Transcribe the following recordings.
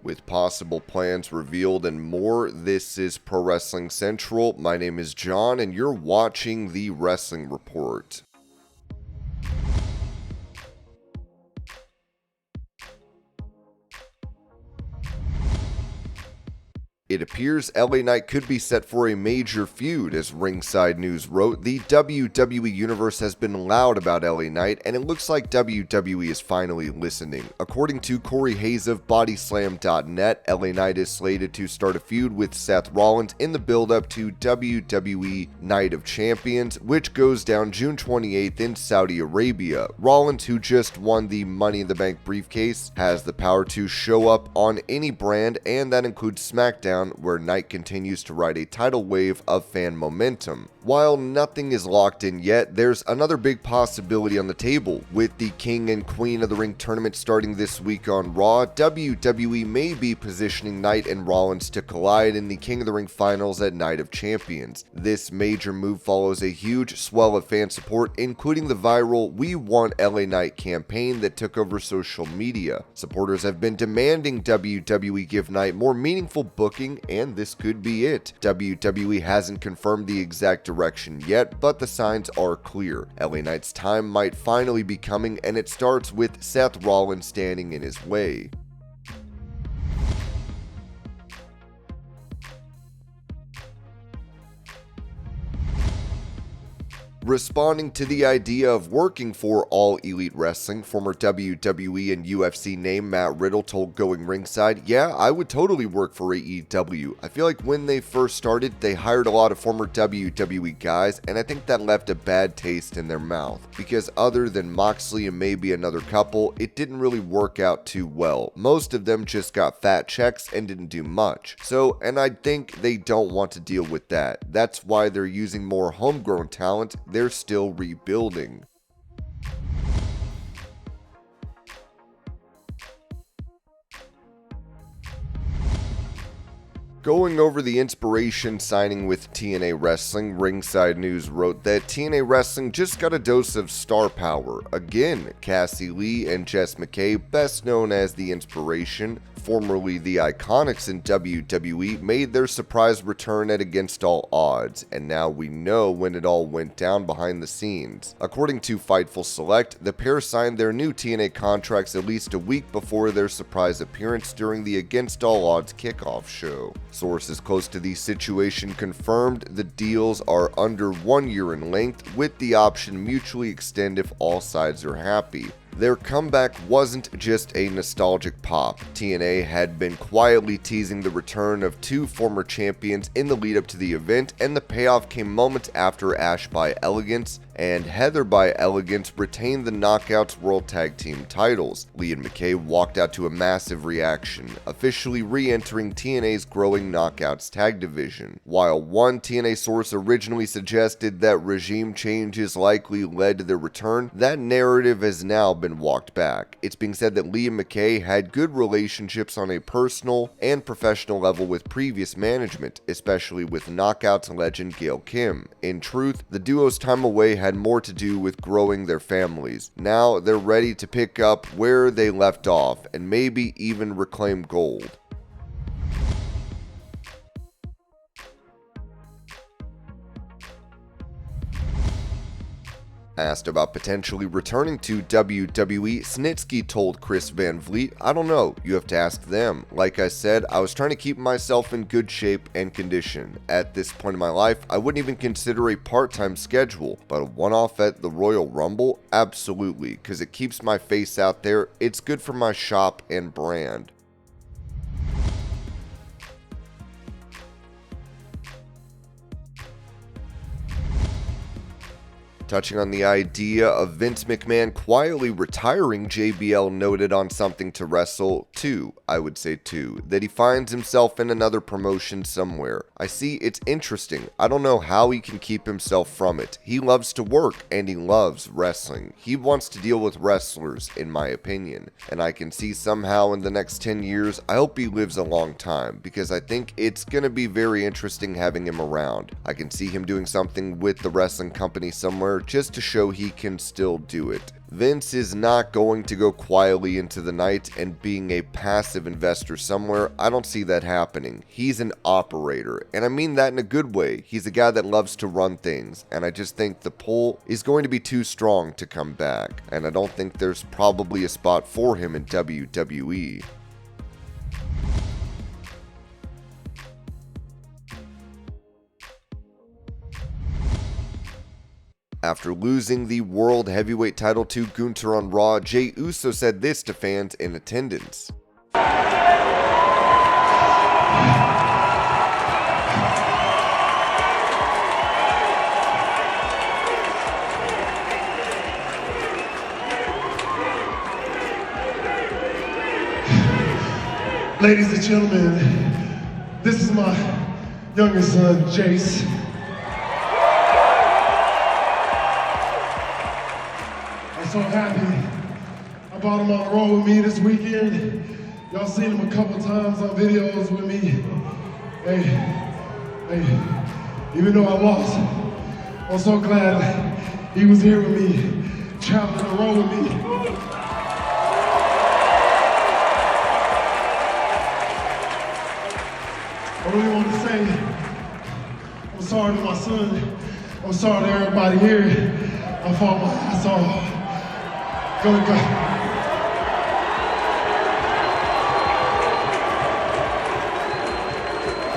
With possible plans revealed and more, this is Pro Wrestling Central. My name is John, and you're watching the Wrestling Report. It appears LA Knight could be set for a major feud. As Ringside News wrote, the WWE Universe has been loud about LA Knight, and it looks like WWE is finally listening. According to Corey Hayes of Bodyslam.net, LA Knight is slated to start a feud with Seth Rollins in the build-up to WWE Night of Champions, which goes down June 28th in Saudi Arabia. Rollins, who just won the Money in the Bank briefcase, has the power to show up on any brand, and that includes SmackDown, where Knight continues to ride a tidal wave of fan momentum. While nothing is locked in yet, there's another big possibility on the table. With the King and Queen of the Ring tournament starting this week on Raw, WWE may be positioning Knight and Rollins to collide in the King of the Ring finals at Night of Champions. This major move follows a huge swell of fan support, including the viral "We Want LA Knight" campaign that took over social media. Supporters have been demanding WWE give Knight more meaningful booking, and this could be it. WWE hasn't confirmed the exact direction yet, but the signs are clear. LA Knight's time might finally be coming, and it starts with Seth Rollins standing in his way. Responding to the idea of working for All Elite Wrestling, former WWE and UFC name Matt Riddle told Going Ringside, "Yeah, I would totally work for AEW. I feel like when they first started, they hired a lot of former WWE guys, and I think that left a bad taste in their mouth. Because other than Moxley and maybe another couple, it didn't really work out too well. Most of them just got fat checks and didn't do much. And I think they don't want to deal with that. That's why they're using more homegrown talent. They're still rebuilding." Going over the Inspiration signing with TNA Wrestling, Ringside News wrote that TNA Wrestling just got a dose of star power. Again, Cassie Lee and Jess McKay, best known as the Inspiration, formerly the Iconics in WWE, made their surprise return at Against All Odds, and now we know when it all went down behind the scenes. According to Fightful Select, the pair signed their new TNA contracts at least a week before their surprise appearance during the Against All Odds kickoff show. Sources close to the situation confirmed the deals are under 1 year in length, with the option mutually extend if all sides are happy. Their comeback wasn't just a nostalgic pop. TNA had been quietly teasing the return of two former champions in the lead up to the event, and the payoff came moments after Ash by Elegance and Heather by Elegance retained the Knockouts World Tag Team titles. Lee and McKay walked out to a massive reaction, officially re-entering TNA's growing Knockouts tag division. While one TNA source originally suggested that regime changes likely led to their return, that narrative has now been walked back. It's being said that Lee and McKay had good relationships on a personal and professional level with previous management, especially with Knockouts legend Gail Kim. In truth, the duo's time away had more to do with growing their families. Now they're ready to pick up where they left off and maybe even reclaim gold. Asked about potentially returning to WWE, SNITSKY told Chris Van Vliet, "I don't know, you have to ask them. Like I said, I was trying to keep myself in good shape and condition. At this point in my life, I wouldn't even consider a part-time schedule, but a one-off at the Royal Rumble? Absolutely, because it keeps my face out there, it's good for my shop and brand." Touching on the idea of Vince McMahon quietly retiring, JBL noted on Something to Wrestle, I would say that he finds himself in another promotion somewhere. I see it's interesting. I don't know how he can keep himself from it. He loves to work and he loves wrestling. He wants to deal with wrestlers, in my opinion. And I can see somehow in the next 10 years, I hope he lives a long time, because I think it's going to be very interesting having him around. I can see him doing something with the wrestling company somewhere just to show he can still do it. Vince is not going to go quietly into the night and being a passive investor somewhere. I don't see that happening. He's an operator, and I mean that in a good way. He's a guy that loves to run things, and I just think the pull is going to be too strong to come back, and I don't think there's probably a spot for him in WWE. After losing the World Heavyweight title to Gunther on Raw, Jey Uso said this to fans in attendance. Ladies and gentlemen, this is my youngest son, Jace. I'm so happy I brought him on the road with me this weekend. Y'all seen him a couple times on videos with me. Hey, even though I lost, I'm so glad he was here with me, traveling the road with me. I really want to say, I'm sorry to my son. I'm sorry to everybody here. I fought my ass off. Go.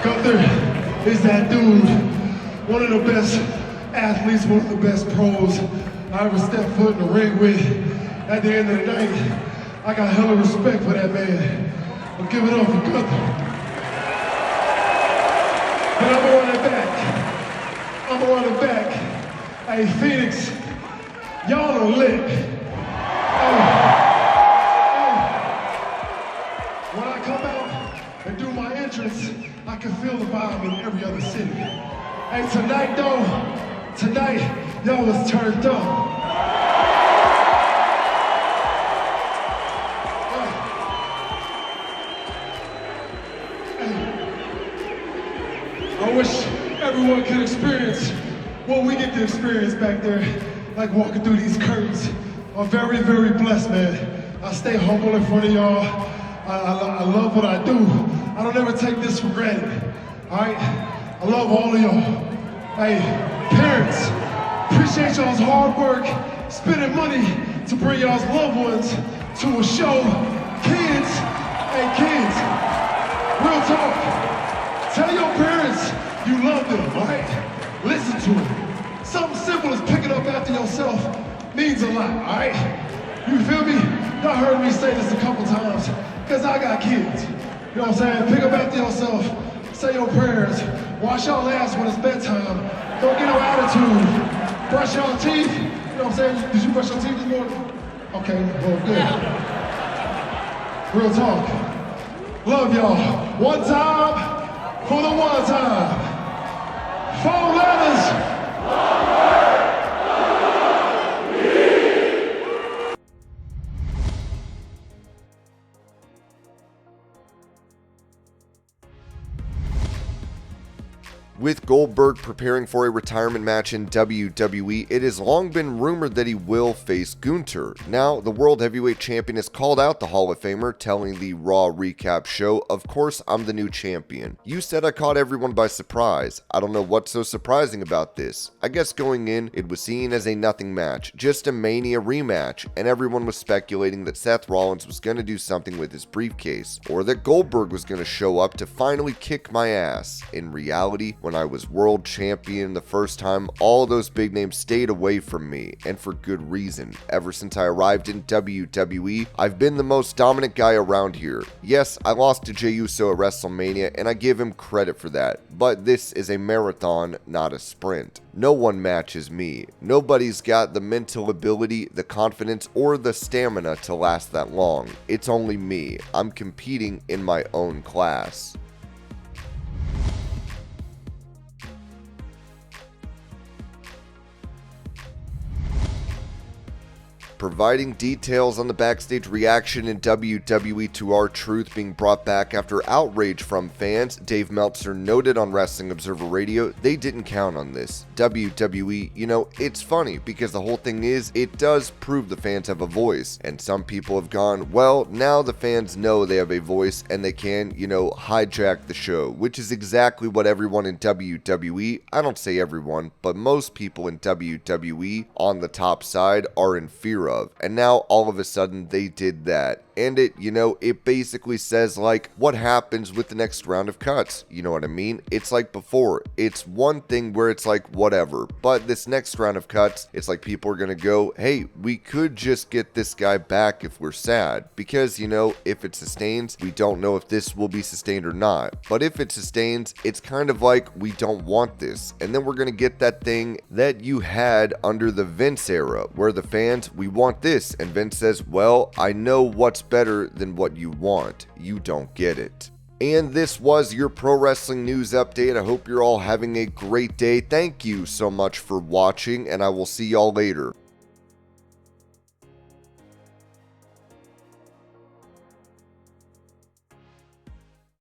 Gunther is that dude, one of the best athletes, one of the best pros I ever stepped foot in the ring with. At the end of the night, I got hella respect for that man. I'll give it up for Gunther. And I'm gonna run it back. Hey, Phoenix, y'all are lit. When I come out and do my entrance, I can feel the vibe in every other city. Hey, tonight y'all was turned up. I wish everyone could experience what we get to experience back there, like walking through these curtains. I'm very, very blessed, man. I stay humble in front of y'all. I love what I do. I don't ever take this for granted, all right? I love all of y'all. Hey, parents, appreciate y'all's hard work, spending money to bring y'all's loved ones to a show. Kids, hey kids, real talk. Tell your parents you love them, all right? Listen to them. Something simple as picking up after yourself means a lot, all right? You feel me? Y'all heard me say this a couple times, because I got kids. You know what I'm saying? Pick up after yourself, say your prayers, wash y'all ass when it's bedtime, don't get no attitude, brush y'all teeth. You know what I'm saying? Did you brush your teeth this morning? Okay, well, good. Real talk. Love y'all. One time for the one time. 4 letters. With Goldberg preparing for a retirement match in WWE, it has long been rumored that he will face Gunther. Now, the World Heavyweight Champion has called out the Hall of Famer, telling the Raw recap show, "Of course, I'm the new champion. You said I caught everyone by surprise. I don't know what's so surprising about this. I guess going in, it was seen as a nothing match, just a Mania rematch, and everyone was speculating that Seth Rollins was going to do something with his briefcase, or that Goldberg was going to show up to finally kick my ass. In reality, when I was world champion the first time, all those big names stayed away from me, and for good reason. Ever since I arrived in WWE, I've been the most dominant guy around here. Yes, I lost to Jey Uso at WrestleMania, and I give him credit for that, but this is a marathon, not a sprint. No one matches me. Nobody's got the mental ability, the confidence, or the stamina to last that long. It's only me. I'm competing in my own class." Providing details on the backstage reaction in WWE to R-Truth being brought back after outrage from fans, Dave Meltzer noted on Wrestling Observer Radio they didn't count on this. WWE, it's funny because the whole thing is it does prove the fans have a voice, and some people have gone, well, now the fans know they have a voice and they can, hijack the show, which is exactly what everyone in WWE, I don't say everyone, but most people in WWE on the top side are in fear of. And now all of a sudden they did that. And it basically says like what happens with the next round of cuts. You know what I mean? It's like before. It's one thing where it's like whatever. But this next round of cuts, it's like people are going to go, hey, we could just get this guy back if we're sad. Because, if it sustains, we don't know if this will be sustained or not. But if it sustains, it's kind of like we don't want this. And then we're going to get that thing that you had under the Vince era where the fans, we want this. And Vince says, well, I know what's better than what you want. You don't get it. And this was your pro wrestling news update. I hope you're all having a great day. Thank you so much for watching, and I will see y'all later.